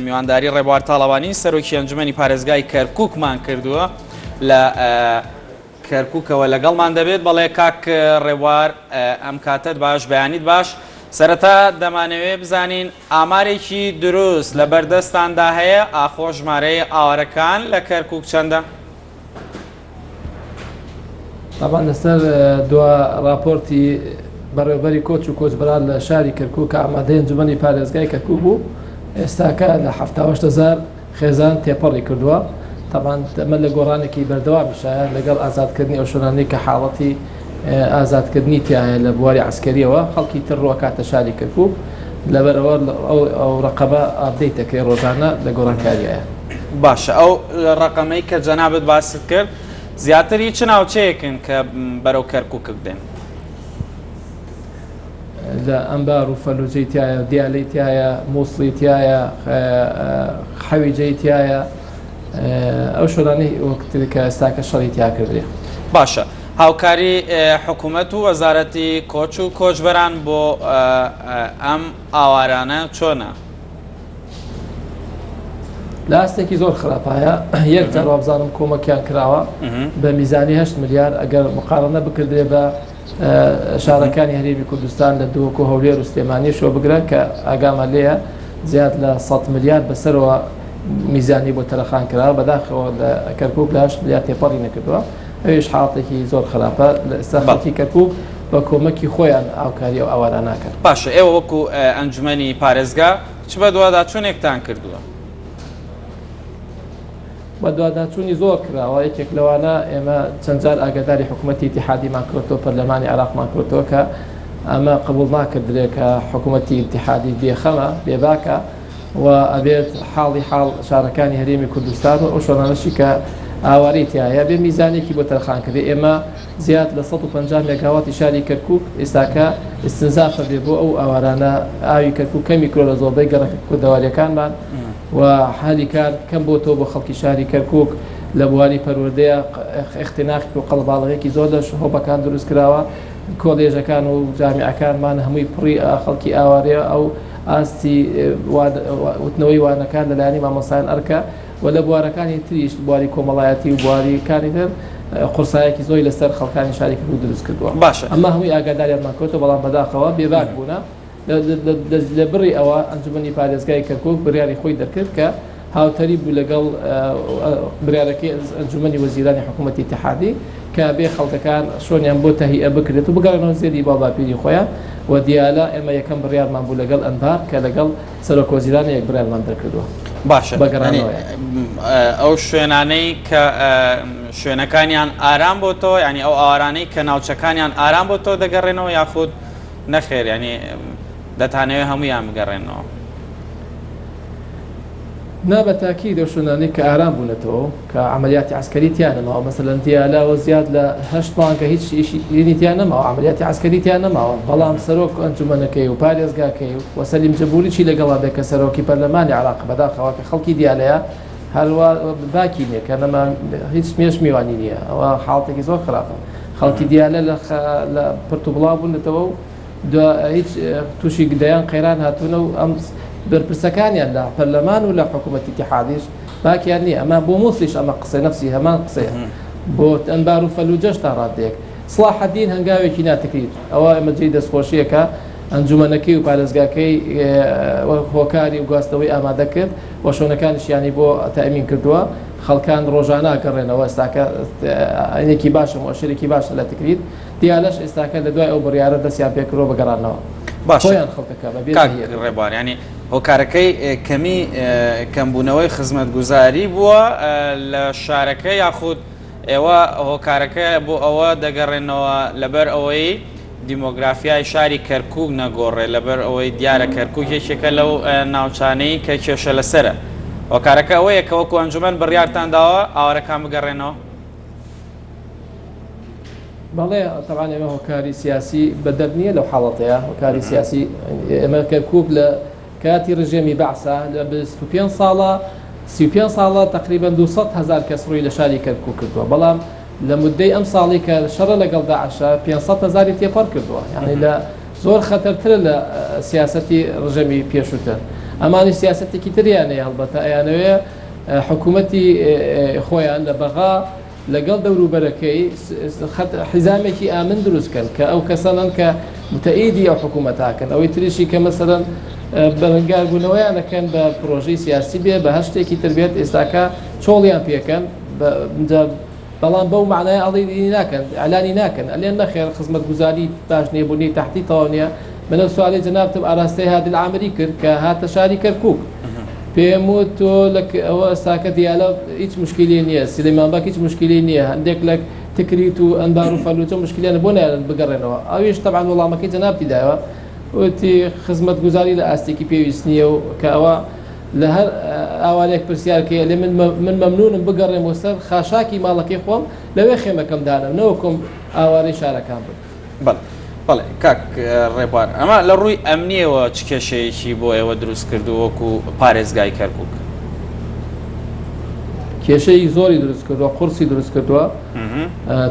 میوانداری ڕێبوار تاڵەوانی سەرۆکی ئەنجومەنی پارێزگای کەرکووکمان کردووە لە کەرکووکەوە لەگەڵمان دەبێت. بەڵێ کاک ڕێبوار ئەم کاتت باش بەیانیت باش. سەرەتا دەمانەوێت بزانین ئامارێکی دروست لە بەردەستاندا هەیە ئاخۆ ژمارەی ئاوارەکان لە کەرکووک چەندە؟ طبعا لەسەر دوا راپۆرتی بەڕێوەبەری کۆچ و کۆچبەران لە شاری کەرکووک ئامادەی ئەنجومەنی پارێزگای کەرکووک بوو. ئێستاکە لە 7,000 خێزان تێپەڕی کردووە. طبعا ئەمە لە گۆڕانێکی بەردەوامیشایە لەگەڵ ئازادکردنی ئەو شوێنانەی کە حاڵەتی ئازادکردنی تایە لە بواری عسکەریەوە خەڵکی تر ڕوەکاتە شاری کەرکووک لەبەرەوە ئەو ڕقەبە ئاپدەیتەکەی ڕۆژانە لە گۆڕانکاریایە. باشە، ئەو ڕقەمەی کە جەنابەت باست کرد زیاتر هیچ ناوچەیەکن کە بەرەو کەرکووک بدەن؟ لە ئەمبار و فەلوجەی تایە، دیالەی تایە، مووسڵی تایە، حەویجەی تایە، ئەو شوێنانەی وەکتر کە ئێستاکە شەڕی تیا کردێ. باشە، هاوکاری حکوومەت و وەزارەتی کۆچ و کۆچبەران بۆ ئەم ئاوارانە چۆنە؟ لاستێکی زۆر خراپایە. یەک جار وابزانم کۆمەکیان کراوە بە میزانی 8 ملیار. ئەگەر مقارنە بکردێ بە شارەکانی هەرێمی کوردستان لە دووەکو هەولێر و سلێمانی شۆ بگرن کە ئاگامە لێیە زیاد لە 100 ملیار بەسەرەوە میزانی بۆ تەرەخان کراوە. بەداخەوە لە کەرکووک لە 8 ملیار تێپەڕی نەکردووە. ئەویش حاڵەتێکی زۆر خراپە. لە ئێستا خەڵکی کەرکووک بە کۆمەکی خۆیان ئاوکاری ئەو ئاوارە ناکرد. باشە، ئێوە وەکو ئەنجومەنی پارێزگا چ بە دوواداچوونێکتان کردووە؟ بە دوواداچوونی زۆر کراوە. یەکێک لەوانە ئێمە چەند جار ئاگاداری حکوومەتی ئیتیحادیمان کردەوە، پەرلەمانی عێراقمان کردەوە کە ئەمە قبول ناکردرێ کە حکوومەتی ئیتیحادی بێخەمە بێباکە و ئەبێت حاڵی حاڵ شارەکانی هەرێمی کوردستان و ئەو شوێنانەشی کە ئاواری تایە بێ میزانێکی بۆ تەرخان کردێ. ئێمە زیاد لە 150 مێگاواتی شاری کەرکووک ئێستاکە ئستنزافە بێ بۆ ئەو ئاوارانە. ئاوی کەرکووک کەمی کرۆ لە زۆربەی گەڕەکە کوردەواریەکانمان و حالی کار کەم بۆ تۆ بۆ خەڵکی شاری کەرکووک لە بواری پەروەردەیە اختیناقی و قەڵباڵغێکی زۆر لە شۆبەکان دروست کراوە. کۆلێژەکان و جامیعەکانمان هەمووی پڕی خەڵکی ئاوارەیە. ئەو ئاستی وتنەوەی وانەکان لەلایەنی مامۆستایان ئەرکە و لە بوارەکانی تریش بواری کۆمەڵایەتی و بواریکانی تر قورسایەکی زۆری لەسەر خەڵکانی شاری کەرکووک دروست کردووە. باشە، ئەمە هەمووی ئاگاداریانمان کردووە، بەڵام بەداخەوە بێباک بوونە. لە بڕی ئەوە ئەنجومەنی پارێزگای کەرکووک بڕیاری خۆی دەکرد کە هاوتەری بوو لەگەڵ بڕیارەکەی ئەنجومەنی وەزیرانی حکوومەتی ئیتیحادی کە بێ خەڵکەکان شۆنیان بۆ تەهیئە بکرێت و بگەڕێنەوە زێری باڵباپیری خۆیان. و دیالە ئێمە یەکەم بڕیارمان بوو لەگەڵ ئەنبار کە لەگەڵ سەرۆک وەزیرانی یەک بڕیارمان دەرکردووە. باشە، ئەو شوێنانەی کە شوێنەکانیان ئارام بۆ تۆ، ینی ئەو ئاوارانەی کە ناوچەکانیان ئارام بۆ تۆ دەگەڕێنەوە یاخود نەخێر، ینی دەتانەوێت هەمویان بگەڕێنەوە؟ نا بەتاکی دەو شوێنانەی کە ئارام بوونەتەوە کە عملیاتی عسکەری تیان نەماوە. مەسەلەن دیالەوە زیاد لە 8 مانگە هیچ ئیشی تیان نەماوە، عملیاتی عسکەری تیان نەماوە. بەڵام سەرۆک ئەنجومەنەکەی و پارێزگاکەی و وەسەلیم جەبوری چی لەگەڵا بێ کە سەرۆکی پەرلەمانی عێراق بەداخەوە کە خەڵکی دیالەیە هەروە باکی نییە کە نەما هیچ مێش میوانی نییە. ئەوە حاڵەتێکی زۆر خراپە. خەڵکی دیالە لە پرت و بڵاو بوونەتەوە و هیچ تووشی گدەیان قەیران هاتوونە و ئەم بەرپرسەکانیان لە پەرلەمان و لە حکوومەتی ئیتیحادیش باکیان نییە. ئەمە بۆ مووسڵیش ئەمە قسەی نەفسی هەمان قسەیە بۆ ئەنبار و فەلوجەش تا ڕادەیەک. سڵاح الدین هەنگاوێکی ناتەکرید. ئەوە ئێمە جێی دەستخۆشیەکە ئەنجومەنەکەی و پارێزگاکەی هۆکاری و گواستنەوەی ئامادە کرد و شوێنەکانیشیانی بۆ تەئەمین کردووە. خەڵکان ڕۆژانە گەڕێنەوە. ئێستاکە عینێکی باشە مؤشرێکی باشە لە تکرید. دیالەش ئێستاکە لە دوای ئەو بڕیارە دەستیان پێکردەوە بەگەڕانەوە. باشە، ڕێبوار، ینی هۆکارەکەی کەمی کەمبوونەوەی خزمەتگوزاری بووە لە شارەکە یاخود ئێوە هۆکارەکە بۆ ئەوە دەگەڕێنەوە لەبەر ئەوەی دیمۆگرافیای شاری کەرکووک نەگۆڕێ، لەبەر ئەوەی دیارە کەرکووک یەکێکە لەو ناوچانەی کە کێشە لەسرە. هۆکارەکە ئەوەیە کە وەکو ئەنجومەن بڕیارتان داوە ئاوارەکان بگەڕێنەوە؟ بەڵێ تەبان ئێمە هۆکاری سیاسی بەدەر نییە لەو حاڵەتەیە. هۆکاری سیاسی ئێمە کەرکووک لە کاتی ڕژێمی بەعسا لە 25 ساڵە 35 ساڵە تقریبا 200,000 کەس ڕووی لە شاری کەرکووک کردووە. بەڵام لە مدەی ئەم ساڵی کە شەڕە لەگەڵ داعشە 500,000 تێپەڕ کردووە. یعنی لە زۆر خەتەرترە لە سیاسەتی ڕژەمی پێشووتر. ئەمانی سیاسەتێکی تریانەیە هەڵبەتە ئەیانەوێ حکوومەتی خۆیان لە بەغا لەگەڵ دەوروبەرەکەی حیزامێکی ئامن دروستکەن کە ئەو کەسانن کە متەئیدی ئەو حکوومەتاکەن ئەوەی تریشی کە مەسەرەن بەرەنگار بوونەوەیانەکەن بە پرۆژەی سیاسی بێ بە هەشتێکی تربێت ئێستاکە چۆڵیان پێکەن بەڵام بەو معنای ئەڵی ناکەن ئەلانی ناکەن ئەلێن نەخێر خزمەت گوزاری باش نێبوونی تحتی تەواو نییە منە سوالی جەنابتم ئاراستەی هادل عامری کرد کە هاتە شاری کەرکووک پێم وت تۆ ئەوە ئەستاکە دیالە هیچ مشکلی نییە سلەیمان بەگ هیچ مشکلی نییە هەندێک لە تکریت و ئەنبار و فەلوچە مشکلیانە بۆ نایەن بگەڕێنەوە ئەویش تەبعاً وەڵامەکەی جەنابتی دایەوە وتی خزمەت گوزاری لە ئاستێکی پێویست نییە و کە ئەوە لە هەر ئاوارێک پرسیارکەیە لێ من مەمنونم بگەڕێمەوە سەر خاشاکی ماڵەکەی خۆم لەوێ خێمەکەم دانم نەوەکم ئاوارەی شارەکان بن. بەڵێ کاک ڕێبوار ئەمە لە ڕووی ئەمنیەوە چ کێشەیەکی بۆ ئێوە دروست کردو وەکو پارێزگای کەرکووک؟ کێشەی زۆری دروست کردووە قورسی دروست کردووە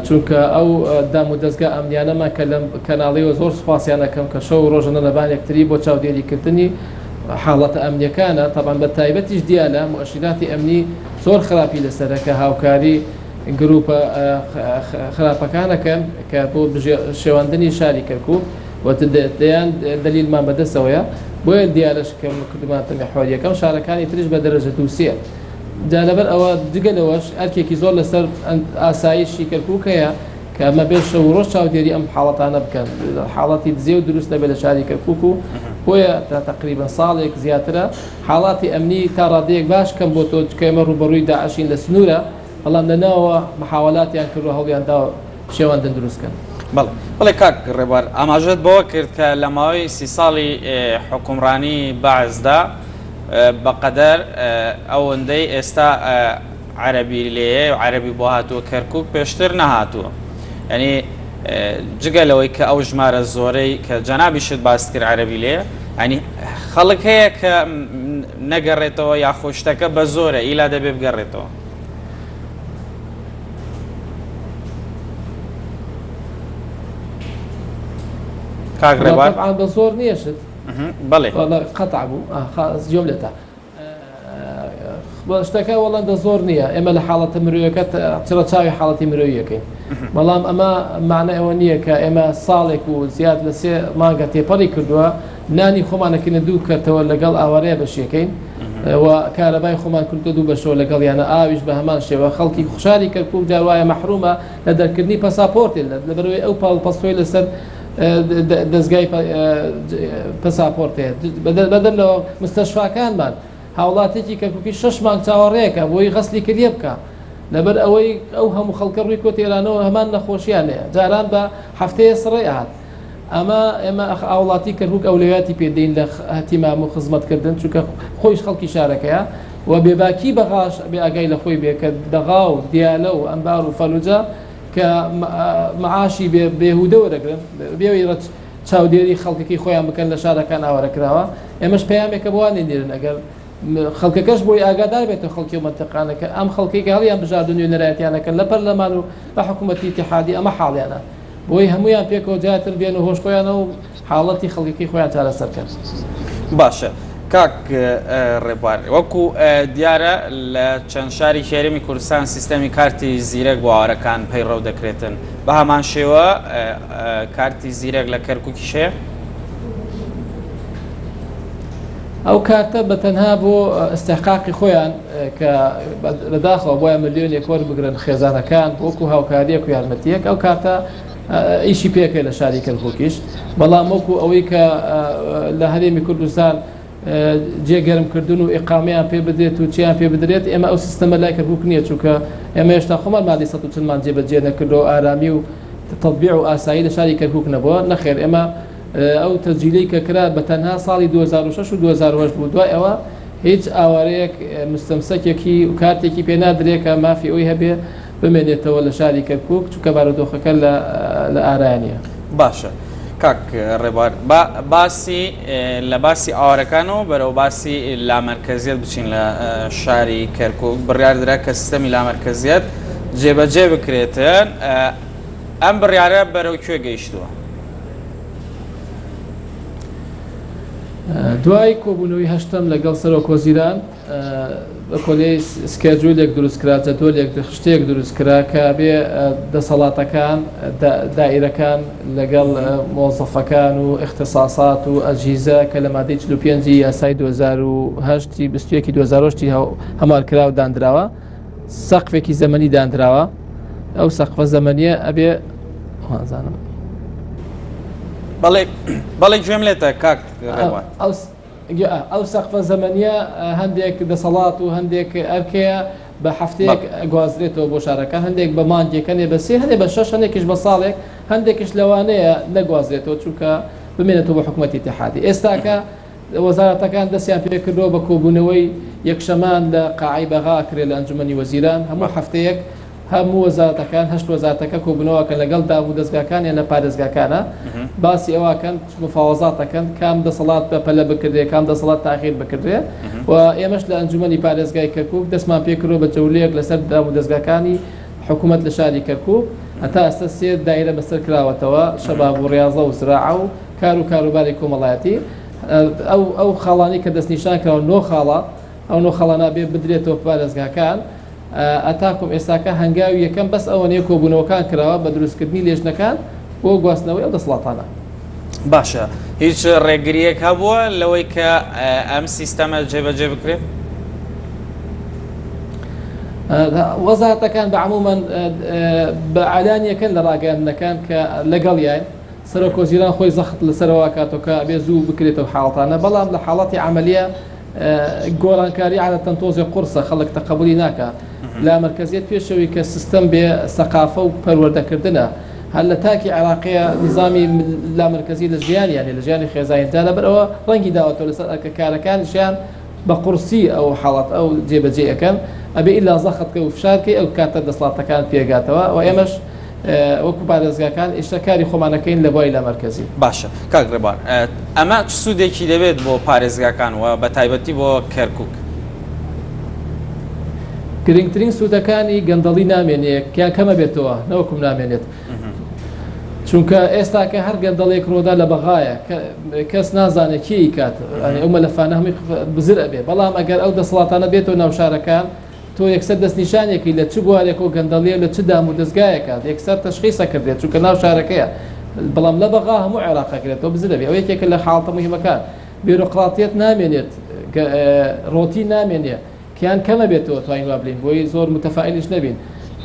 چونکە ئەو دام و دەستگا ئەمنیانەمە کە لەم کەناڵیەوە زۆر سوپاسیانەکەم کە شەو ڕۆژەنە لەبان یەکتری بۆ چاودێریکردنی حاڵەتە ئەمنیەکانە تەبان بە تایبەتیش دیالە مؤشراتی ئەمنی زۆر خراپی لەسەرەکە هاوکاری گروپە خراپەکانەکەن کە بۆ شێواندنی شاری کەرکووک دەیان دلیلمان بەدەستەوەیە بۆیە دیالەش کە کردمانتەمی حۆریەکەم شارەکانی تریش بە دەرەجە دووسیە جا لەبەر ئەوە دیگەلەوەش ئەرکێکی زۆر لەسەر ئاسایشی کەرکووک هەیە کە ئەمە بێ شەو ڕۆژ چاودێری ئەم حاڵەتانە بکەن حاڵەتی دزێ و دروست نەبێت لە شاری کەرکووک و بۆیە تا تقریبا ساڵێک زیاترە حاڵاتی ئەمنی تا ڕادەیەک باش کەم بۆ تۆ کە ئێمە ڕوبەڕووی داعشین لە سنوورە بەڵام لەناوە محاولاتیان کردو هەڵیاندا شێواندن دروستکەن. بەڵێ کاک ڕێبوار ئاماژەت بەوە کرد کە لە ماوەی 30 ساڵی حکومڕانی بەعزدا بەقەدەر ئەوەندەی ئێستا عەرەبی لێیە و عەرەبی بۆ هاتووە کەرکووک پێشتر نەهاتووە ینی جگەلەوەی کە ئەو ژمارە زۆرەی کە جەنابیشت باس کرد عەرەبی لێیە ینی خەڵک هەیە کە نەگەڕێتەوە یا خۆشتەکە بە زۆرە ئیلا دەبێ بگەڕێتەوە. کاک ڕێبوار طبعاً بە زۆر نییەشت بەڵێ قەتع بوو جۆملێتە شتەکە وەڵەندە زۆر نییە ئێمە لە حاڵەتە مرۆیەکە چرە چاوی حاڵەتی مرۆیەکەین بەڵام ئەمە معنە ئەوە نییە کە ئێمە ساڵێک و زیاد لە 3 مانگە تێپەڕی کردووە نانی خۆمانەکەینە دوو کەرتەوە لەگەڵ ئاوارەیە بەشیەکەین و کارەبای خۆمان کردو دوو بەشەوە لەگەڵ یانە ئاویش بە هەمان شێوە خەڵکی خوشاری کەرکووک جاوایە مەحرومە لە دەرکردنی پەساپۆرتێ لەبەرەوەی ئەو پاڵپەستۆی لەسەر دەستگای پەساپۆرتێ بەدەر لەوە مستەشفاکانمان هاوڵاتێکی کەرکووکی 6 مانگ چاوەڕێیەکە بۆی غەسلی کلیە بکە لەبەر ئەوەی ئەو هەموو خەڵکە ڕووی کۆتێرانەوە هەمان نەخۆشییانەیە جاران بە هەفتەیە سڕێ هات ئێمە ئاوڵاتی کەرکووک ئەولویاتی پێدەین لە هەتیمام و خزمەتکردن چونکە خۆیش خەڵکی شارەکەیە و بێباکی بەغاش بێ ئاگای لە خۆی بێ کە دەغا و دیالە و ئەمبار و فەلوجە کە معاشی بێهودە وەرەگرن بێوەی چاودێری خەڵکەکەی خۆیان بکەن لە شارەکان ئاوارەکراوە ئێمەش پەیامێکە بۆوانێ نێرن ئەگەر خەڵکەکەش بۆی ئاگادار بێتە خەڵکی و منتەقانەکە ئەم خەڵکێکی هەڵیان بژاردن و نەرایەتیانەکەن لە پەرلەمان و بە حکوومەتی ئیتیحادی ئەمە حاڵیانە بۆی هەمویان پێکەوە جاتر بێن و هۆشخۆیانە و حاڵەتی خەڵکەکەی خۆیان چارەسەرکەن. باشە کاک ڕێبوار وەکو دیارە لە چەند شاری هێرمی کوردستان سیستەمی کارتی زیرەک بۆ ئاوارەکان پەیڕەو دەکرێتن بە هەمان شێوە کارتی زیرەک لە کەرکووکیش هەیە؟ ئەو کارتە بە تەنها بۆ ئەستحقاقی خۆیان کە لەداخەوە بۆیان ملیۆنێک وەربگرن خێزانەکان وەکو هاوکاریەک و یارمەتیەک ئەو کارتە ئیشی پێکە لە شاری کەرکووکیش بەڵام وەکو ئەوەی کە لە هەرێمی کوردستان جێگەرمکردن و ئیقامەیان پێ بدرێت و چیان پێ بدرێت ئێمە ئەو سیستەمە لای کەرکووک نییە چونکە ئێمە هێشتا خۆمان مادی 140مان جێبەجێ نەکردەوە ئارامی و تەطبیع و ئاسایی لە شاری کەرکووک نەبووە نەخێر ئێمە ئەو تەسجیلەی کە کرا بە تەنها ساڵی 2006 و 2008 بوو دوای ئەوە هیچ ئاوارەیەک مستەمسەکێکی و کارتێکی پێ نادرێت کە مافی ئەوی هەبێ بمێنێتەوە لە شاری کەرکووک چونکە بارودۆخەکە لە ئارایانە. باشە کاک ڕێبوار لە باسی ئاوارەکانەوە بەرەو باسی لامەرکەزیەت بچین لە شاری کەرکووک بڕیاردرا کە سیستەمی لامەرکەزیەت جێبەجێ بکرێتن ئەم بڕیارە بەرەو کوێ گەیشتووە؟ دوای کۆبوونەوەی هەشتم لەگەڵ سەرۆکوەزیران بە کۆلەی سکێجولێک دروستکرا جەدۆلێک شتێک دروستکرا کە بێ دەسەڵاتەکان دائیرەکان لەگەڵ مۆزەفەکان و اختصاصات و ئەجیزە کە لە مادەی 45 یاسای 2008 21 2008 هەمارکرا و دانراوە سەقفێکی زەمەنی دانراوە ئەو سەقفە زەمەنیە ئەبێ وازانم بەڵێ گوێم لێتە کاک ئەو سەقفە زەمەنیە هەندێک دەسەڵات و هەندێک ئەرکەیە بە هەفتەیەک گوازرێتەوە بۆ شارەکان هەندێک بە مانگێکەنێ بە سێ هەندێک بە شەش هەندێکیش بە ساڵێک هەندێکیش لەوانەیە نەگوازرێتەوە چونکە بمێنێتەوە بە حکوومەتی اتحادی ئێستاکە وەزارەتەکان دەستیان پێ کردەوە بە کۆبوونەوەی یەکشەمان لە قاعی بەغا کرێت لە ئەنجومەنی وەزیران هەموو هەفتەیەک هەموو وەزارەتەکان هەشت وەزارەتەکە کۆبوونەوەکە لەگەڵ دابوو دەستگاکان یان لە پارێزگاکانە باسی ئەوەکەن مفاوەزاتەکەن کام دەسەڵات بەپەلە بکردێ کام دەسەڵات تاخیر بکردێ و ئێمەش لە ئەنجومەنی پارێزگای کەرکووک دەستمان پێکردەوە بە جەولەیەک لەسەر دابوو دەستگاکانی حکوومەت لە شاری کەرکووک هەتا ئێستا سێ دایرە بەسەر کراوەتەوە شەباب و ڕاضە و زراعە و کار و کاروباری کۆمەڵایەتی ئەو خاڵانی کە دەستنیشان کراوە نۆ خاڵە ئەو نۆ خاڵانە بێ بدرێتەوە پارێزگاکان ئەتاکم ئێستاکە هەنگاوی یەکەم بەس ئەوەنەیە کۆبوونەوەکان کراوە بە دروستکردنی لێژنەکان بۆ گواستنەوەی ئەو دەسەڵاتانە باشە هیچ ڕێگریەک هەبووە لەوەی کە ئەم سیستەمە جێبەجێ بکرێت وەزارەتەکان بە عمومەن بە عالانیەکەن لە ڕاگەاندنەکان کە لەگەڵ یان سەرۆکوەزیران خۆی زەخت لەسەرەوە کاتۆکە بێ زوو بکرێتەوە حاڵەتانە بەڵام لە حاڵەتی عملیە گۆڕانکاری عادەتەن تۆزێ قورسە خەڵک تەقبولی ناکە لا مرکزیت پێشەوەی کە سیستەم بێ سەقافە و پەروەردەکردنە هەر لە تاکی عێراقیە نظامی لا مرکزی لە ژیان یانی لە ژیانی خێزانیدا لەبەرەوە ڕەنگی داوەتەوە لەسەر ئەکە کارەکان ژیان بە قورسی ئەو حاڵەت ئەو جێبەجێەکەن ئەبێ ئیلا زەخت کە و فشارکەی ئەو کاتە دەسەڵاتەکان پێگاتەوە و ئێمەش وەکو پارێزگاکان ئیشتەکاری خۆمانەکەین لە بۆی لە مرکزی باشە کاک ڕێبار ئەمە چ سوودێکی دەبێت بۆ پارێزگاکان و بە تایبەتی بۆ کەرکووک گرنگترین سوودەکانی گەندەڵی نامێنێت کیان کەمە بێتەوە نەوەکم نامێنێت چونکە ئێستا کە هەر گەندەڵێک ڕۆدا لە بەغایە کەس نازانێت کی کات ئەو مەلەفانە هەمووی بزر ئەبێ بەڵام ئەگەر ئەو دەسەڵاتانە بێتەوە ناو شارەکان تۆ یەکسەر دەستنیشانێکی لە چ بوارێک و گەندەڵیە لە چ دام و دەستگایەکە یەکسەر تەشخیصە کردێت چونکە ناو شارەکەیە بەڵام لە بەغا هەموو عێراقەکرێتەوە بزر ئەبێ ئەو یەکێکە لە حاڵتە مهمەکان بیرۆقراطیەت نامێنێت ڕۆتی نامێنێ کیان کەمە بێتەوە توانین وا بڵین بۆی زۆر متەفائلیش نەبین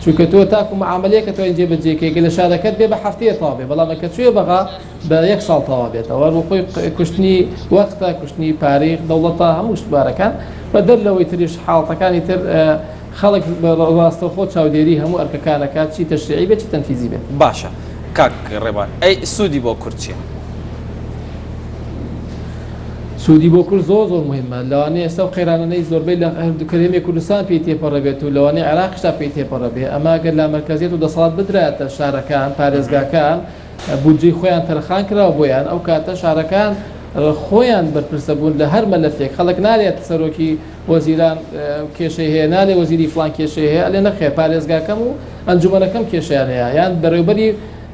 چونکە تۆ تاکو معاملەیەکە توانین جێبەجێکێکە لە شارەکەت بێ بە هەفتەیە تەواو بێ بەڵام کە کوێ بەغا بە یەک ساڵ تەواو بێتەوە بۆ خۆی کوشتنی وەختە کوشتنی پارەی دەوڵەتە هەموو شتبارەکان بە دەر لەوەی تریش حاڵەتەکانی تر خەڵک ڕاستەوخۆ چاودێری هەموو ئەرکەکانەکات چی تەشریعی بێت چی تەنفیزی بێت باشە کاک ڕێبار ئەی سوودی بۆ کورد چییە سوودی بۆ کورد زۆر زۆر مهمە لەوانەیە ئێستا قەیرانانەی زۆربەی لە هەردووکەرێمی کوردستان پێی تێپەڕەبێت و لەوانەیە عێراقیشتا پێی تێپەڕەبێ ئەما گەر لا مەرکەزیەت و دەسەڵات بدرایەتە شارەکان پارێزگاکان بودجەی خۆیان تەرخان کراوە بۆیان ئەو کاتە شارەکان خۆیان بەرپرسە بوون لە هەر مەلەفێک خەڵک نارێت سەرۆکی وەزیران کێشەی هەیە نالێ وەزیری فلان کێشەی هەیە ئەلێ نەخێ پارێزگاکەم و ئەنجومەنەکەم کێشیان هەیە یان بەڕێوەبەری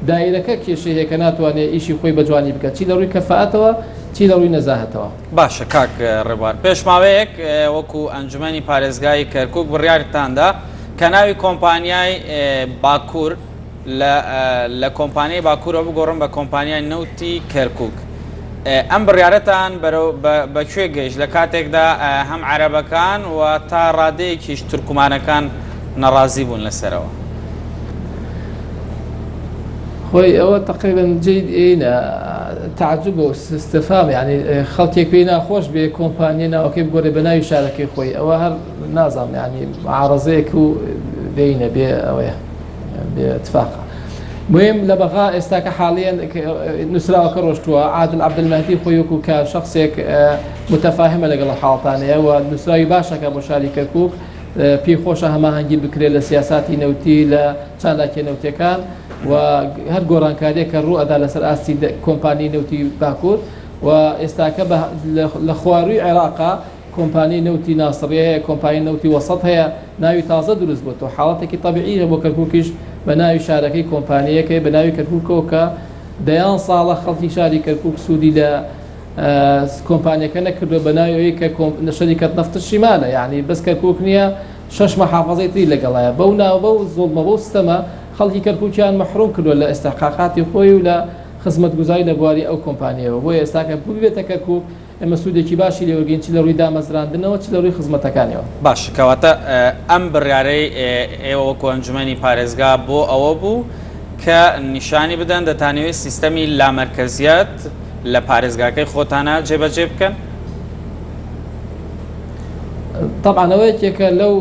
دایرەکە کێشەی هەیە کە ناتوانێت ئیشی خۆی بە جوانی بکات چی لە ڕووی کەفاەتەوە چی لە ڕووی نەزاهەتەوە باشە کاک ڕێبار پێشماوەیەک وەکو ئەنجومەنی پارێزگای کەرکووک بڕیارتاندا کە ناوی کۆمپانیای باکوور لە کۆمپانیای باکوورە بگۆڕم بە کۆمپانیای نەوتی کەرکووک ئەم بڕیارەتان بەکوێ گەیشت لە کاتێکدا هەم عەرەبەکان و تا ڕادەیەکیش تورکمانەکان نەڕازی بوون لەسەرەوە خۆی ئەوە تقریبا جێینە تعجب و استفهام یعنی خەڵکێک پێی ناخۆش بێ کۆمپانیە ناوەکەی بگۆڕێ بە ناوی شارەکەی خۆی ئەوە هەر نازانم یعنی عارەزەیەک و بینە بێ ئەوەیە بێ اتفاقە مهم لە بەغا ئێستاکە حاڵیان نووسراوەکە ڕۆشتووە عادل عەبدولمەهدی خۆی وەکو کە شخصێک متەفاهمە لەگەڵ حاڵەتانەیە و نووسراوی باشەکە بۆ شاری کەرکووک پێی خۆشە هەماهەنگی بکرێت لە سیاساتی نەوتی لە چالاکی نەوتەکان و هەر گۆڕانکاریە کە ڕوو ئەدا لەسەر ئاستی کۆمپانی نەوتی باکوور و ئێستاکە لە خواروی عێراقا کۆمپانی نەوتی ناسڕیە هەیە کۆمپانی نەوتی وەسەط هەیە ناوی تازە دروست بووەوە حاڵەتێکی تەبیعیە بۆ کەرکووکیش بە ناوی شارەکەی کۆمپانیەکەی بە ناوی کەرکووکەوە کە دەیان ساڵە خەڵکی شاری کەرکووک سوودی لە کۆمپانیەکە نەکردو بەناوی کە شەریکەت نەفت شیمالە یعنی بەس کەرکووک نییە 6 محافظەی تری لەگەڵایە بەو ناو بەو زوڵمە بەو سیستەمە خەڵکی کەرکووکیان مەحروم کردووە لە ئێستحقاقاتی خۆی و لە خزمەتگوزاری لە بواری ئەو کۆمپانیەوە بۆیە ئێستاکە ببێتە کەرکووک ئێمە سوودێکی باشی لێوەرگین چی لە ڕووی دامەزراندنەوە چ لە ڕووی خزمەتەکانیەوە. باش کەواتە ئەم بڕیارەی ئێوە وەکو ئەنجومەنی پارێزگا بۆ ئەوە بوو کە نیشانی بدەن دەتانەوێت سیستەمی لامەرکەزیەت لە پارێزگاکەی خۆتانە جێبەجێ بکەن؟ طبعا ئەوەیەکێکە لەو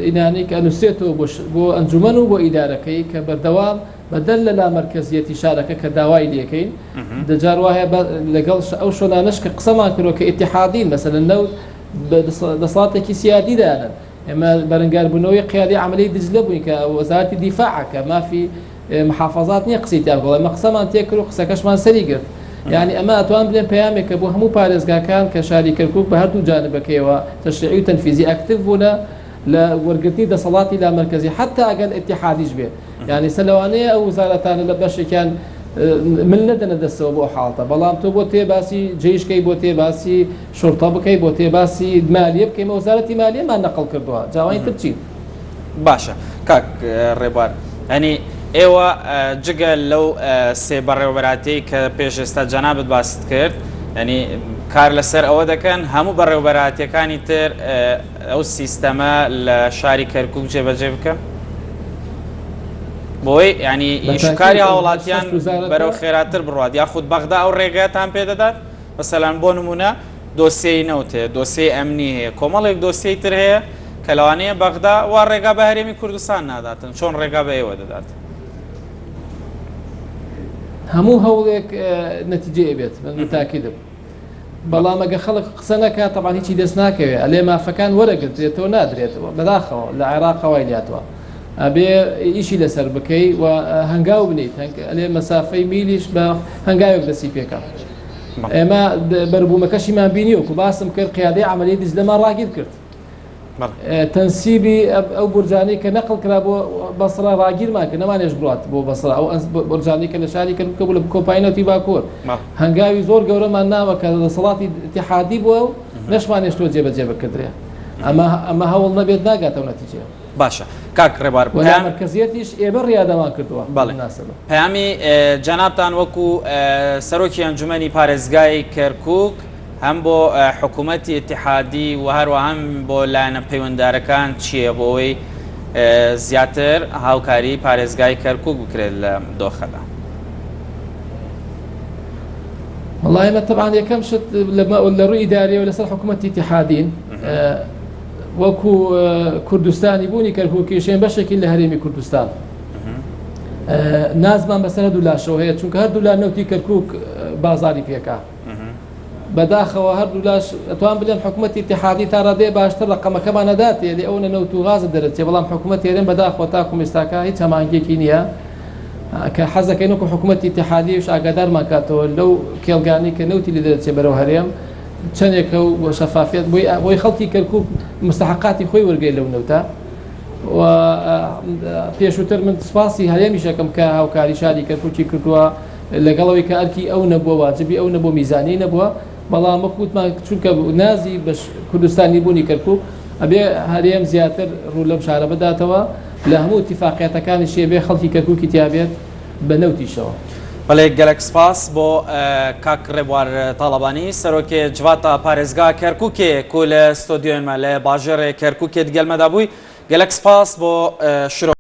ئینانەی کە ئەنووسێتەوە بۆ ئەنجومەن و بۆ ئیدارەکەی کە بەردەوام بەدەل لە لامەرکەزیەتی شارەکە کە داوای لێکەین دەجار وایە لەگەڵ ئەو شۆنانەش کە قسەمان کردەوە کە ئیتیحادین مەسەلەن نەوت دەسەڵاتێکی سیادیدانن ئێمە بەرەنگاربوونەوەی قیادی عملی دجلە بووین کە وەزارەتی دیفاعەکە مافی محافظات نییە قسەی تیا بڵێ ئەمە قسەمان تێکرد و قسەکەشمان سەری گرت یعنی ئەمە ئەتوان بڵێن پەیامێکە بۆ هەموو پارێزگاکان کە شاری کەرکووک بە هەردوو جانبەکەیەوە تەشریعی و تەنفیزی ئەکتیڤ بوونە لە وەرگرتنی دەسەڵاتی لامەرکەزی حتا ئەگەر ئیتیحادیش بێ یعنی سەلەوانەیە ئەو وزارەتانە لە بەشێکیان من نەدەنە دەستەوە بۆ حاڵتە بەڵام تۆ بۆ تێباسی جێیشکەی بۆ تێباسی شورتە بکەی بۆ تێباسی مالیە بکەیمە وزارەتی مالیەمان نەقڵ کردووە جاوانی تر چی؟ باشە کاک ڕێبوار هەنی ئێوە جگە لەو سێ بەڕێوەبەراتەی کە پێش ئێستا جەنابەت باست کرد ینی کار لەسەر ئەوە دەکەن هەموو بەڕێوەبەراتیەکانی تر ئەو سیستەمە لە شاری کەرکووک جێبەجێ بکەن بۆی ینی ئیشکاری هاوڵاتیان بەرەو خێراتر بڕات یاخود بەغدا ئەو ڕێگەتان پێدەدات مەسەلەن بۆ نمونە دۆسیەی نەوتێ دۆسیەی ئەمنی هەیە کۆمەڵێک دۆسیەی تر هەیە کە لەوانەیە بەغدا وا ڕێگا بە هەرێمی کوردستان ناداتن چۆن ڕێگا بە ئێوە دەدات هەموو هەوڵێک نەتیجێ بێت من تاکیدم بەڵام ئەگە خەڵک قسە نەکات تەبعاً هیچی دەست ناکەوێت ئەلێ مافەکان وەرەگرێتەوە نادرێتەوە بەداخەوە لە عێراقەوەی لاتوە ئەبێ ئیشی لەسەر بکەی و هەنگاو بنیت ئەلێ مەسافەی میلیش بە هەنگاوێک دەستی پێکە ئێمە بەربوومەکەشیمان بینی وکو باسم کرد قیادەی عەمەلی دجلەمان ڕاگیر کرد تەنسیبی ئەو بورجانەی کە نەقڵ کرا بۆ بەسڕا ڕاگیرمان کە نەمانێش بڵات بۆ بەسڕا ئەو بورجانەی کە لە شاری کەرکووک بوو لە کۆمپانیەتی باکوور هەنگاوی زۆر گەورەمان ناوە کە دەسەڵاتی ئیتیحادی بووە و نەشمانێشتۆ جێبەجێ بکردرێ ئەمە هەوڵ نەبێت ناگاتەوە نەتیجە باشە کاک ڕێبوار مرکزیەتیش ئێمە ڕیادەمان کردووە پەیامی جەنابتان وەکو سەرۆکی ئەنجومەنی پارێزگای کەرکووک هەم بۆ حکوومەتی ئیتیحادی و هەروە هەم بۆ لایەنە پەیوەنددارەکان چییە بۆ ئەوەی زیاتر هاوکاری پارێزگای کەرکووک بکرێت لە دۆخەدا؟ وەڵای ئێمە تەبعاً یەکەم شت لە ڕووی ئیداریەوە لەسەر حکوومەتی ئیتیحادین وەکو کوردستانی بوونی کەرکووکیشێن بەشێکی لە هەرێمی کوردستان نازمان بەسەر هەردوو لاشەوە هەیە چونکە هەردوو لا نەوتی کەرکووک بازاری پێکا بەداخەوە هەردوو لاش ئەتوان بڵێن حکوومەتی ئیتیحادی تا ڕادەیە باشتر ڕقەمەکەمان نەداتێ لێ ئەو نەوت و غازە دەرەچێ بەڵام حکوومەت هێرێن بەداخەوە تاکو ئێستاکە هیچ هەمانگێکی نییە کە حەزەکەین وەکو حکوومەتی ئیتیحادیش ئاگادارمان کاتەوە لەو کێڵگانی کە نەوتی لێ دەرەچێ بەرەو هەرێم چەندێکە و شەفافیت بۆی خەڵکی کەرکووک مستحقاتی خۆی وەرگێ لەو نەوتە و پێشووتر من سپاسی هەرێمیشەکەم کە هاوکاری شاری کەرکووکی کردووە لەگەڵەوەی کە ئەرکی ئەو نەبووە واجبی ئەو نەبوو میزانی نەبووە بەڵام وەکووتمان چونکە نازی بە کوردستانی بوونی کەرکووک ئەبێ هەرێم زیاتر ڕوو لەم شارە بداتەوە لە هەموو اتفاقیەتەکانی شێبێ خەڵکی کەرکووکی تیابێت بە نەوتیشەوە. بەڵێ گەلێک سپاس بۆ کاک ڕێبوار تاڵەبانی سەرۆکی جواتە پارێزگا کەرکووکێ کو لە ستۆدیۆمە لە باژێڕێ کەرکووکێ گەلمەدا بووی گەلێک سپاس بۆ شرۆ